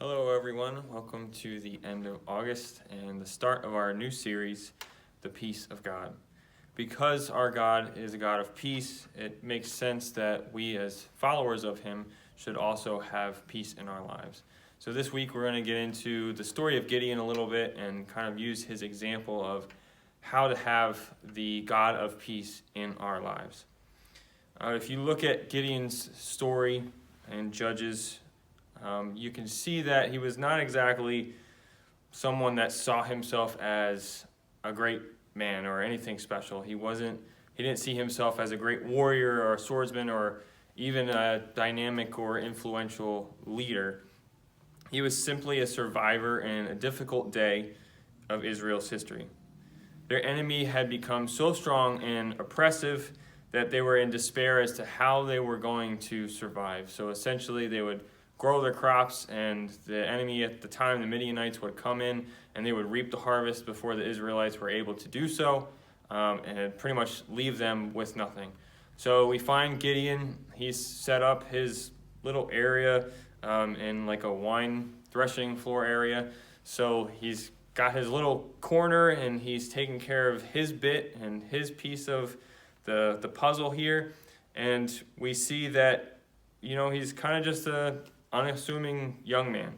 Hello everyone, welcome to the end of August and the start of our new series, The Peace of God. Because our God is a God of peace, it makes sense that we as followers of Him should also have peace in our lives. So this week we're going to get into the story of Gideon a little bit and kind of use his example of how to have the God of peace in our lives. If you look at Gideon's story in Judges, you can see that he was not exactly someone that saw himself as a great man or anything special. He didn't see himself as a great warrior or a swordsman or even a dynamic or influential leader. He was simply a survivor in a difficult day of Israel's history. Their enemy had become so strong and oppressive that they were in despair as to how they were going to survive. So essentially they would grow their crops, and the enemy at the time, the Midianites, would come in and they would reap the harvest before the Israelites were able to do so, and pretty much leave them with nothing. So we find Gideon. He's set up his little area in like a wine threshing floor area. So he's got his little corner and he's taking care of his bit and his piece of the puzzle here. And we see that, he's kind of just a unassuming young man.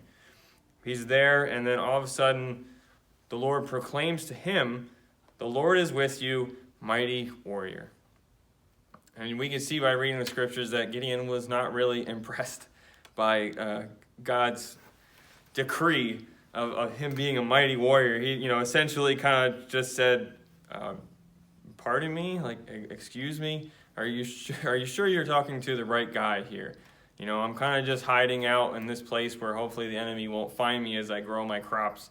He's there, and then all of a sudden the Lord proclaims to him, "The Lord is with you, mighty warrior." And we can see by reading the scriptures that Gideon was not really impressed by God's decree of him being a mighty warrior. He essentially kind of just said, pardon me, like, excuse me, are you sure you're talking to the right guy here? I'm kind of just hiding out in this place where hopefully the enemy won't find me as I grow my crops,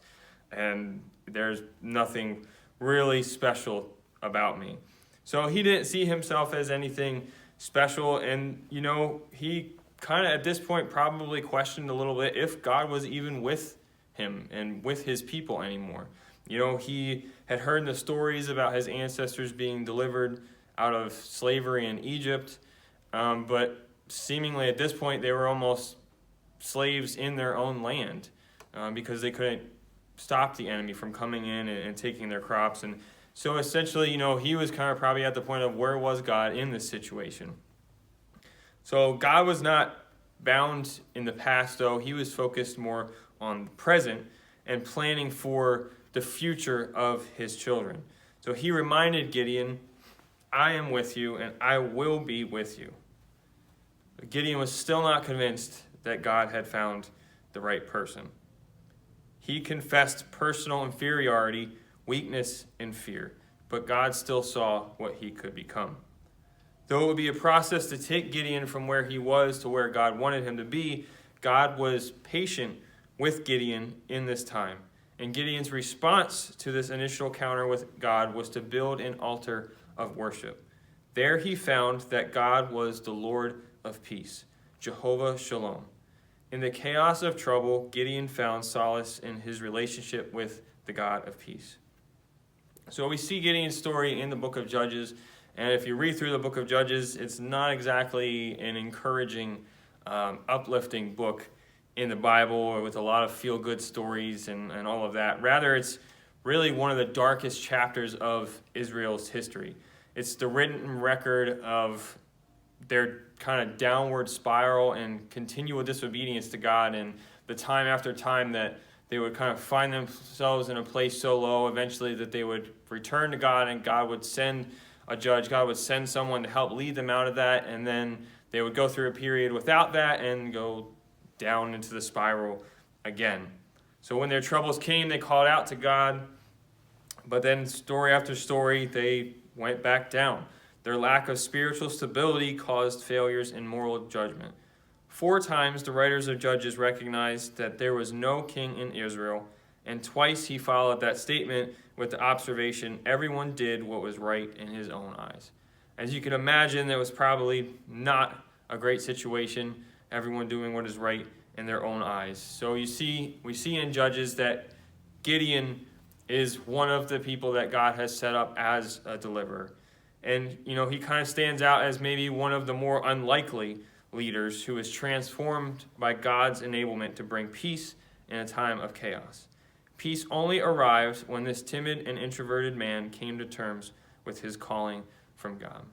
and there's nothing really special about me. So he didn't see himself as anything special, and he kind of at this point probably questioned a little bit if God was even with him and with his people anymore. He had heard the stories about his ancestors being delivered out of slavery in Egypt, but seemingly at this point they were almost slaves in their own land because they couldn't stop the enemy from coming in and taking their crops. And so essentially, he was kind of probably at the point of where was God in this situation. So God was not bound in the past, though. He was focused more on the present and planning for the future of his children. So he reminded Gideon, "I am with you and I will be with you." Gideon was still not convinced that God had found the right person. He confessed personal inferiority, weakness, and fear, but God still saw what he could become. Though it would be a process to take Gideon from where he was to where God wanted him to be, God was patient with Gideon in this time. And Gideon's response to this initial encounter with God was to build an altar of worship. There he found that God was the Lord of peace, Jehovah-Shalom. In the chaos of trouble, Gideon found solace in his relationship with the God of peace. So we see Gideon's story in the book of Judges, and if you read through the book of Judges, it's not exactly an encouraging, uplifting book in the Bible with a lot of feel-good stories and all of that. Rather, it's really one of the darkest chapters of Israel's history. It's the written record of their kind of downward spiral and continual disobedience to God, and the time after time that they would kind of find themselves in a place so low eventually that they would return to God, and God would send a judge. God would send someone to help lead them out of that, and then they would go through a period without that and go down into the spiral again. So when their troubles came, they called out to God, but then story after story, they went back down. Their lack of spiritual stability caused failures in moral judgment. 4 times the writers of Judges recognized that there was no king in Israel, and twice he followed that statement with the observation, everyone did what was right in his own eyes. As you can imagine, that was probably not a great situation, everyone doing what is right in their own eyes. So we see in Judges that Gideon is one of the people that God has set up as a deliverer. And, he kind of stands out as maybe one of the more unlikely leaders who is transformed by God's enablement to bring peace in a time of chaos. Peace only arrived when this timid and introverted man came to terms with his calling from God.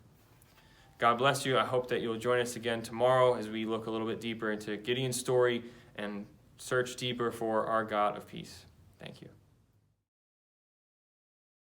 God bless you. I hope that you'll join us again tomorrow as we look a little bit deeper into Gideon's story and search deeper for our God of peace. Thank you.